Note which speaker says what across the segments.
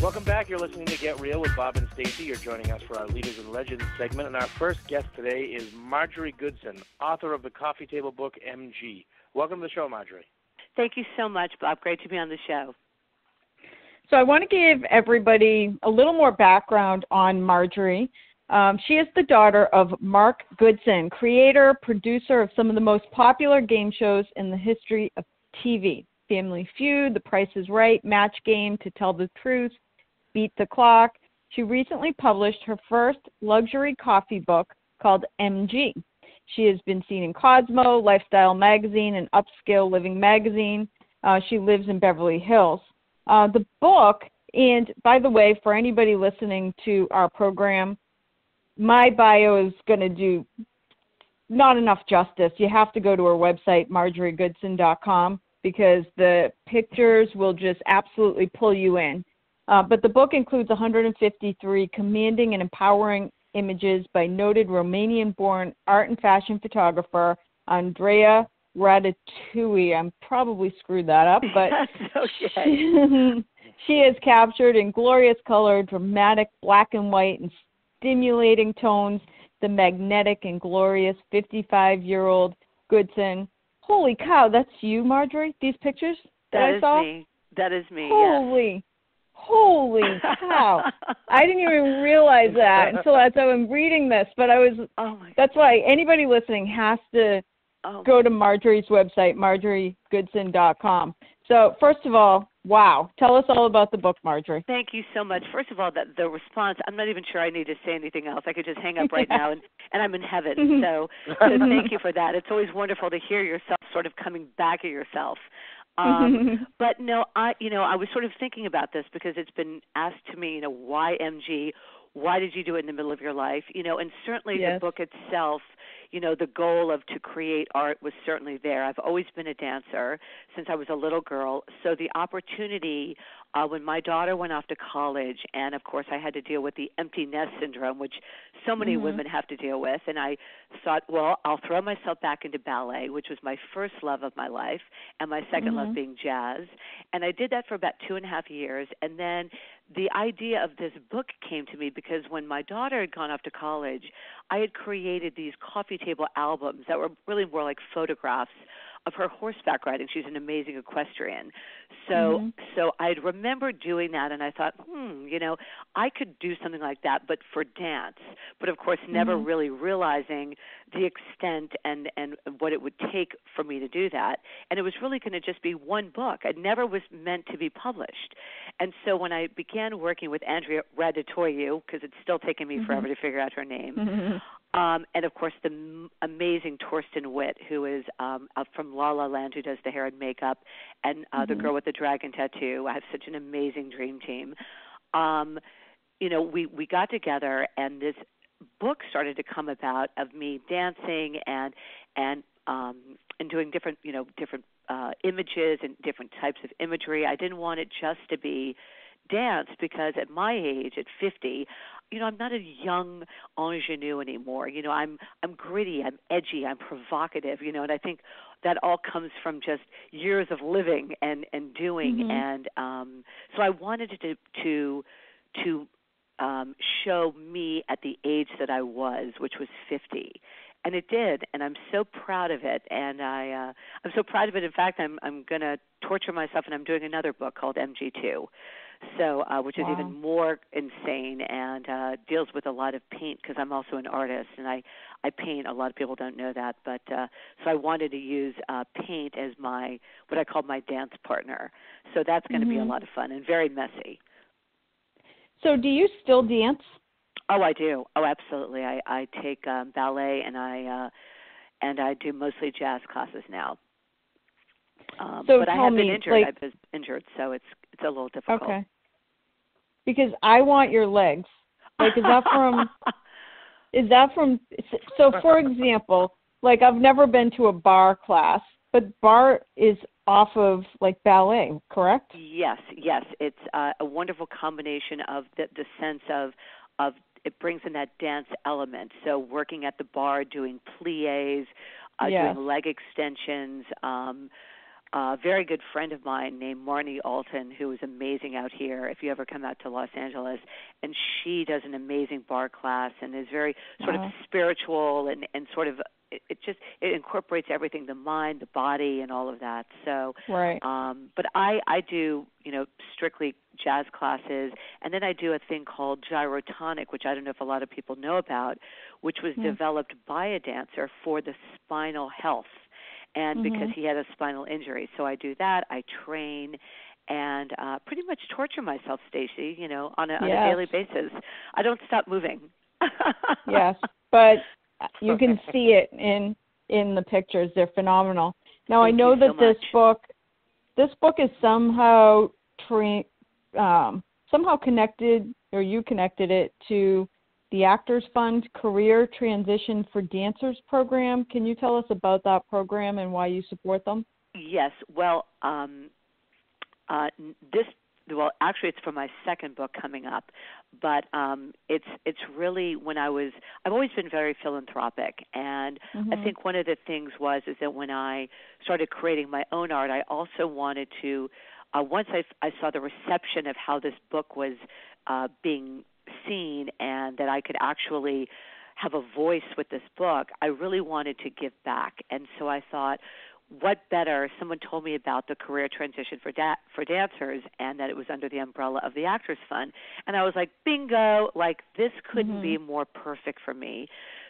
Speaker 1: Welcome back. You're listening to Get Real with Bob and Stacy. You're joining us for our Leaders and Legends segment, and our first guest today is Marjorie Goodson, author of the coffee table book MG. Welcome to the show, Marjorie.
Speaker 2: Thank you so much, Bob. Great to be on the show.
Speaker 3: So I want to give everybody a little more background on Marjorie. She is the daughter of Mark Goodson, creator, producer of some of the most popular game shows in the history of TV. Family Feud, The Price is Right, Match Game, To Tell the Truth, Beat the Clock. She recently published her first luxury coffee book called MG. She has been seen in Cosmo, Lifestyle Magazine, and Upscale Living Magazine. She lives in Beverly Hills. The book, and by the way, for anybody listening to our program, my bio is going to do not enough justice. You have to go to her website, marjoriegoodson.com, because the pictures will just absolutely pull you in. But the book includes 153 commanding and empowering images by noted Romanian-born art and fashion photographer Andreea Radatui. I'm probably screwed that up, but
Speaker 2: That's okay.
Speaker 3: she is captured in glorious color, dramatic black and white, and stimulating tones the magnetic and glorious 55-year-old Goodson. Holy cow, that's you, Marjorie? These pictures that I saw?
Speaker 2: Me. That is me,
Speaker 3: Holy cow. I didn't even realize that until as I'm reading this, but that's why anybody listening has to go to Marjorie's website, marjoriegoodson.com. So first of all, wow. Tell us all about the book, Marjorie.
Speaker 2: Thank you so much. First of all, the response, I'm not even sure I need to say anything else. I could just hang up right now, and I'm in heaven. So thank you for that. It's always wonderful to hear yourself sort of coming back at yourself. But no, I was sort of thinking about this because it's been asked to me, why MG? Why did you do it in the middle of your life? And certainly the book itself, the goal to create art was certainly there. I've always been a dancer since I was a little girl. So the opportunity when my daughter went off to college, and of course I had to deal with the empty nest syndrome, which so many women have to deal with, and I thought, well, I'll throw myself back into ballet, which was my first love of my life, and my second love being jazz. And I did that for about 2.5 years, and then the idea of this book came to me because when my daughter had gone off to college, I had created these coffee table albums that were really more like photographs of her horseback riding. She's an amazing equestrian. So I'd remember doing that, and I thought, I could do something like that, but for dance. But, of course, never really realizing the extent and what it would take for me to do that. And it was really going to just be one book. It never was meant to be published. And so when I began working with Andreea Radatui, because it's still taken me forever to figure out her name, and, of course, the amazing Torsten Witt, who is from La La Land, who does the hair and makeup, and the girl with the dragon tattoo. I have such an amazing dream team. We got together, and this book started to come about of me dancing and doing different images and different types of imagery. I didn't want it just to be dance because at my age, at 50, I'm not a young ingenue anymore. I'm gritty, I'm edgy, I'm provocative, and I think that all comes from just years of living and doing. And so I wanted to show me at the age that I was, which was 50. And it did, and I'm so proud of it. And I'm so proud of it. In fact, I'm going to torture myself, and I'm doing another book called MG2. So, which is even more insane and deals with a lot of paint because I'm also an artist and I paint. A lot of people don't know that, but so I wanted to use paint as what I call my dance partner. So that's going to be a lot of fun and very messy.
Speaker 3: So, do you still dance?
Speaker 2: Oh, I do. Oh, absolutely. I take ballet and I do mostly jazz classes now. But I have been injured. I've been injured, so it's a little difficult.
Speaker 3: Okay. Because I want your legs. Like, is that from? So, for example, like I've never been to a bar class, but bar is off of like ballet, correct?
Speaker 2: Yes. It's a wonderful combination of the sense of it brings in that dance element. So working at the bar, doing pliés, doing leg extensions. a very good friend of mine named Marnie Alton, who is amazing out here if you ever come out to Los Angeles. And she does an amazing bar class and is very sort of spiritual and sort of it incorporates everything, the mind, the body, and all of that. So,
Speaker 3: right.
Speaker 2: But I do, strictly jazz classes, and then I do a thing called gyrotonic, which I don't know if a lot of people know about, which was developed by a dancer for the spinal health, and because he had a spinal injury. So I do that. I train and pretty much torture myself, Stacey, on a daily basis. I don't stop moving.
Speaker 3: Yes, but you can see it in the pictures. They're phenomenal. Now, I know that this book is somehow connected, or you connected it to the Actors Fund Career Transition for Dancers program. Can you tell us about that program and why you support them?
Speaker 2: Yes. Well, actually, it's for my second book coming up, but it's really I've always been very philanthropic, and I think one of the things is that when I started creating my own art, I also wanted to, once I saw the reception of how this book was being seen and that I could actually have a voice with this book, I really wanted to give back. And so I thought, what better? Someone told me about the career transition for dancers and that it was under the umbrella of the Actors Fund. And I was like, bingo, like this couldn't be more perfect for me,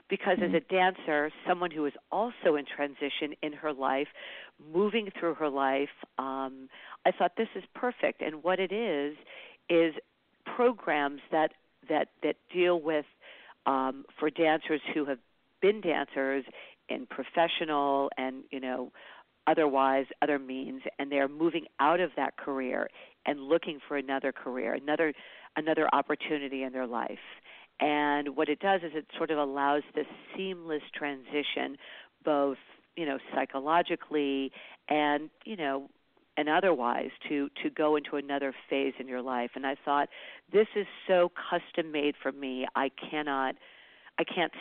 Speaker 2: because as a dancer, someone who is also in transition in her life, moving through her life, I thought this is perfect. And what it is programs that deal with for dancers who have been dancers in professional and otherwise other means, and they're moving out of that career and looking for another career, another opportunity in their life. And what it does is it sort of allows this seamless transition, both psychologically and and otherwise, to go into another phase in your life. And I thought, this is so custom made for me. I can't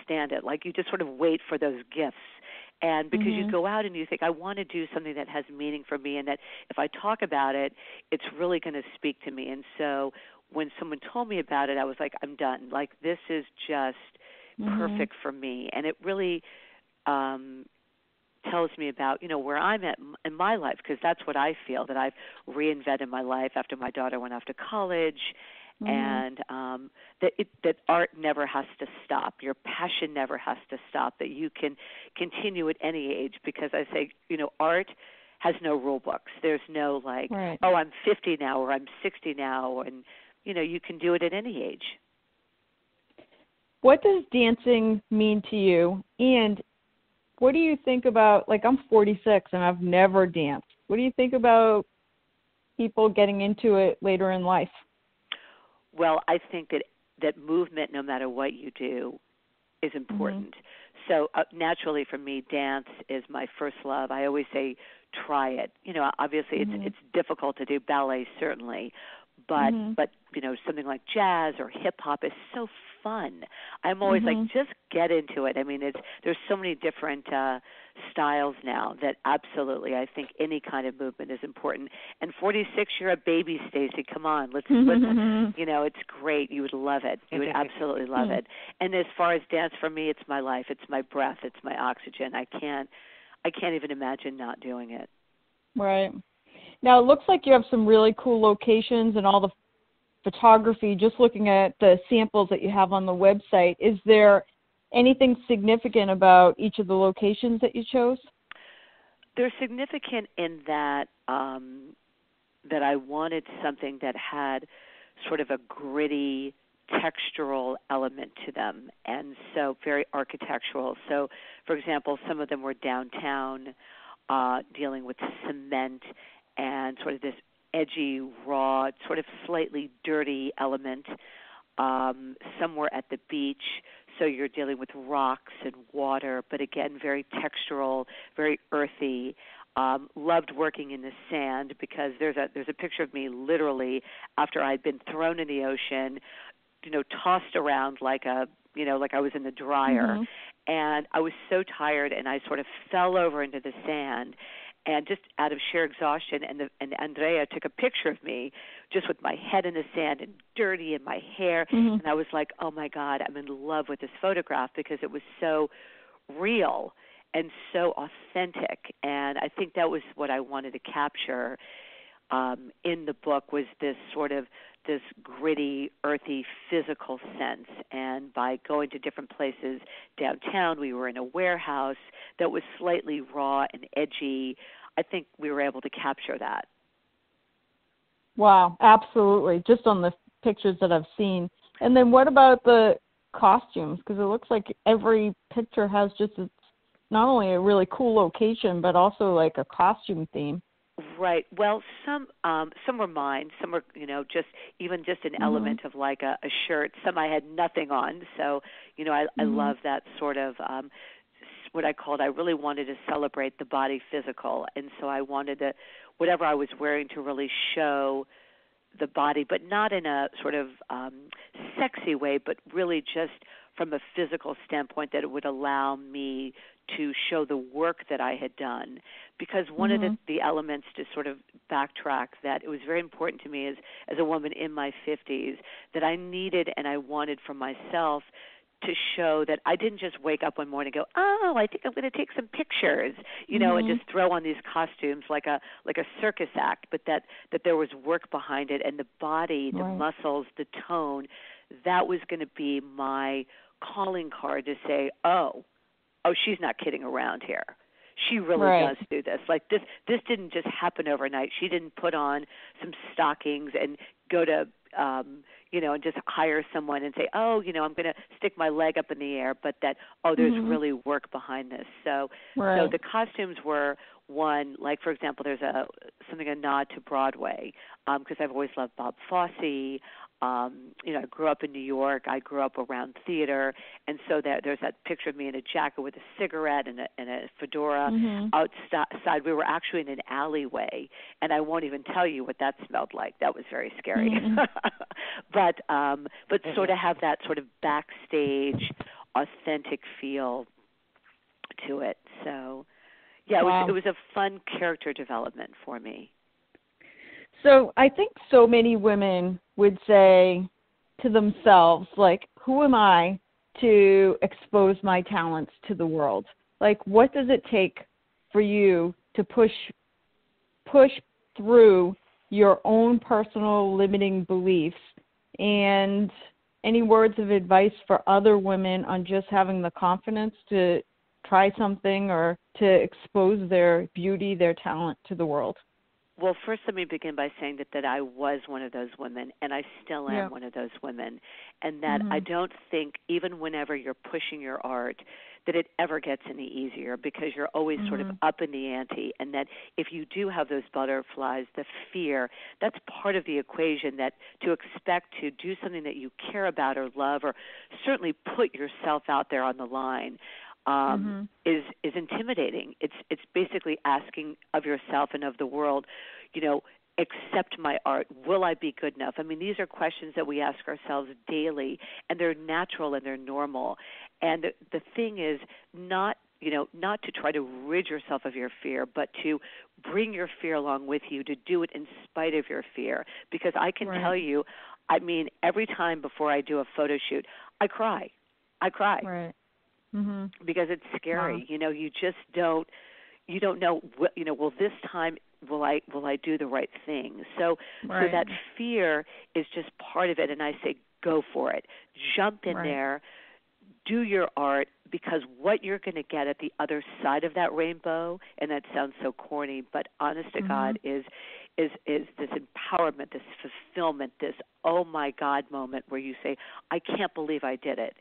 Speaker 2: stand it. Like, you just sort of wait for those gifts. And because you go out and you think, I want to do something that has meaning for me, and that if I talk about it, it's really going to speak to me. And so when someone told me about it, I was like, I'm done. Like, this is just perfect for me. And it really tells me about, where I'm at in my life, because that's what I feel, that I've reinvented my life after my daughter went off to college, and that art never has to stop. Your passion never has to stop, that you can continue at any age, because I say, art has no rule books. There's no oh, I'm 50 now or I'm 60 now, and, you can do it at any age.
Speaker 3: What does dancing mean to you? And what do you think about, I'm 46 and I've never danced. What do you think about people getting into it later in life?
Speaker 2: Well, I think that movement, no matter what you do, is important. So naturally for me, dance is my first love. I always say, try it. Obviously it's difficult to do ballet, certainly, but something like jazz or hip hop is so fun. I'm always like, just get into it. I mean, there's so many different styles now that absolutely, I think any kind of movement is important. And 46, you're a baby, Stacey. Come on, let's it's great. You would love it. You would absolutely love it. And as far as dance, for me, it's my life. It's my breath. It's my oxygen. I can't even imagine not doing it.
Speaker 3: Right. Now, it looks like you have some really cool locations and all the photography, just looking at the samples that you have on the website. Is there anything significant about each of the locations that you chose?
Speaker 2: They're significant in that that I wanted something that had sort of a gritty, textural element to them, and so very architectural. So, for example, some of them were downtown, dealing with cement and sort of this edgy, raw, sort of slightly dirty element. Some were at the beach, so you're dealing with rocks and water, but again, very textural, very earthy. Loved working in the sand, because there's a picture of me literally after I'd been thrown in the ocean, tossed around like I was in the dryer, and I was so tired, and I sort of fell over into the sand. and just out of sheer exhaustion, and Andrea took a picture of me just with my head in the sand and dirty and my hair, and I was like, oh my God, I'm in love with this photograph because it was so real and so authentic, and I think that was what I wanted to capture in the book, was this sort of this gritty, earthy, physical sense. And by going to different places downtown, we were in a warehouse that was slightly raw and edgy. I think we were able to capture that.
Speaker 3: Wow, absolutely. Just on the pictures that I've seen. And then what about the costumes? Because it looks like every picture has just not only a really cool location, but also like a costume theme.
Speaker 2: Right. Well, some were mine. Some were, just an element of like a shirt. Some I had nothing on. So, I love that sort of what I called. I really wanted to celebrate the body physical, and so I wanted whatever I was wearing to really show the body, but not in a sort of sexy way, but really just from a physical standpoint, that it would allow me to show the work that I had done. Because one of the elements, to sort of backtrack, that it was very important to me as a woman in my 50s, that I needed and I wanted for myself to show that I didn't just wake up one morning and go, oh, I think I'm going to take some pictures, and just throw on these costumes like a circus act, but that there was work behind it, and the body, the muscles, the tone, that was going to be my calling card to say, oh, she's not kidding around here. She really does do this. Like this didn't just happen overnight. She didn't put on some stockings and go to, and just hire someone and say, oh, I'm going to stick my leg up in the air, but that, there's really work behind this. So the costumes were one, like, for example, there's a nod to Broadway, because I've always loved Bob Fosse. I grew up in New York. I grew up around theater, and so there's that picture of me in a jacket with a cigarette and a fedora outside. We were actually in an alleyway, and I won't even tell you what that smelled like. That was very scary. But sort of have that sort of backstage, authentic feel to it. So, yeah, it was a fun character development for me.
Speaker 3: So I think so many women would say to themselves, like, who am I to expose my talents to the world? Like, what does it take for you to push through your own personal limiting beliefs? And any words of advice for other women on just having the confidence to try something or to expose their beauty, their talent to the world?
Speaker 2: Well, first let me begin by saying that I was one of those women, and I still am one of those women, and that I don't think, even whenever you're pushing your art, that it ever gets any easier, because you're always sort of up in the ante, and that if you do have those butterflies, the fear, that's part of the equation, that to expect to do something that you care about or love, or certainly put yourself out there on the line, is intimidating. It's basically asking of yourself and of the world, accept my art. Will I be good enough? I mean, these are questions that we ask ourselves daily, and they're natural and they're normal. And the thing is not to try to rid yourself of your fear, but to bring your fear along with you, to do it in spite of your fear. Because I can tell you, I mean, every time before I do a photo shoot, I cry.
Speaker 3: Right.
Speaker 2: Because it's scary. You just don't know. Will this time will I do the right thing? So that fear is just part of it, and I say go for it. Jump in there, do your art, because what you're going to get at the other side of that rainbow, and that sounds so corny, but honest to God, is this empowerment, this fulfillment, this oh my God moment where you say, I can't believe I did it.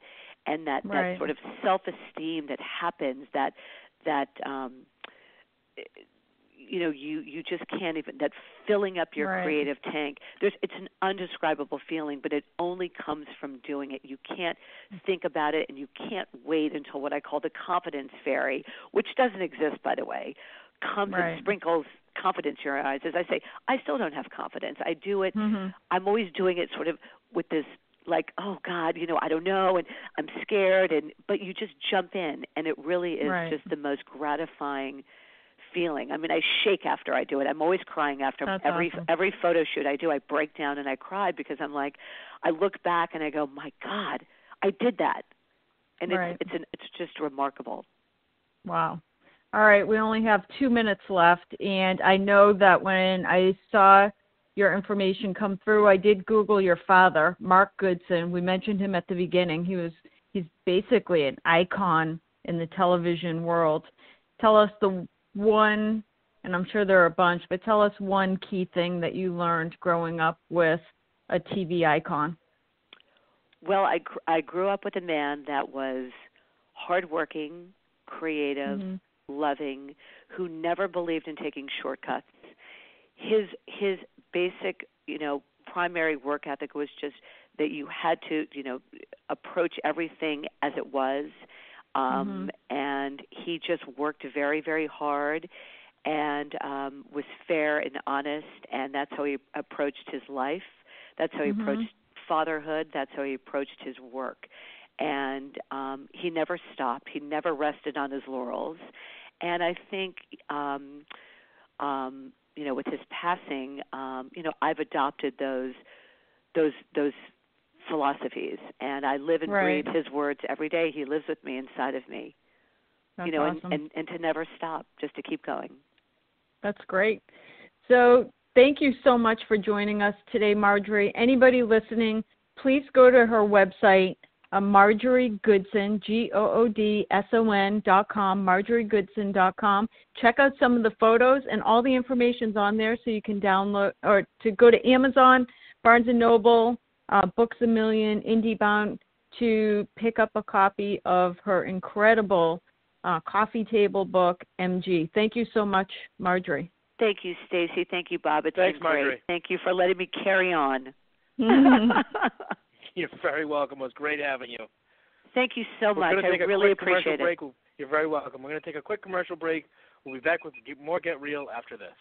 Speaker 2: And that sort of self-esteem that happens, that you just can't even, that filling up your creative tank, it's an undescribable feeling, but it only comes from doing it. You can't think about it, and you can't wait until what I call the confidence fairy, which doesn't exist, by the way, comes and sprinkles confidence in your eyes. As I say, I still don't have confidence. I do it. I'm always doing it sort of with this, like, oh God, I don't know, and I'm scared, but you just jump in, and it really is just the most gratifying feeling. I mean, I shake after I do it. I'm always crying after every photo shoot I do. I break down and I cry because I'm like, I look back and I go, my God, I did that, and it's just remarkable.
Speaker 3: Wow. All right, we only have 2 minutes left, and I know that when I saw your information come through, I did Google your father, Mark Goodson. We mentioned him at the beginning. He's basically an icon in the television world. Tell us the one, and I'm sure there are a bunch, but tell us one key thing that you learned growing up with a TV icon.
Speaker 2: Well, I grew up with a man that was hardworking, creative, loving, who never believed in taking shortcuts. His basic, primary work ethic was just that you had to, approach everything as it was. And he just worked very, very hard and was fair and honest, and that's how he approached his life. That's how he approached fatherhood. That's how he approached his work. And he never stopped. He never rested on his laurels. And I think, with his passing, I've adopted those philosophies, and I live and breathe his words every day. He lives with me, inside of me.
Speaker 3: That's awesome.
Speaker 2: and to never stop, just to keep going. That's
Speaker 3: great. So thank you so much for joining us today, Marjorie. Anybody listening, please go to her website, Marjorie Goodson, GOODSON.com, MarjorieGoodson.com. Check out some of the photos, and all the information's on there, so you can download or to go to Amazon, Barnes & Noble, Books A Million, IndieBound, to pick up a copy of her incredible coffee table book, MG. Thank you so much, Marjorie.
Speaker 2: Thank you, Stacy. Thank you, Bob.
Speaker 1: Thanks,
Speaker 2: been great.
Speaker 1: Marjorie.
Speaker 2: Thank you for letting me carry on.
Speaker 1: You're very welcome. It was great having you.
Speaker 2: Thank you so much. I really appreciate it.
Speaker 1: You're very welcome. We're going to take a quick commercial break. We'll be back with more Get Real after this.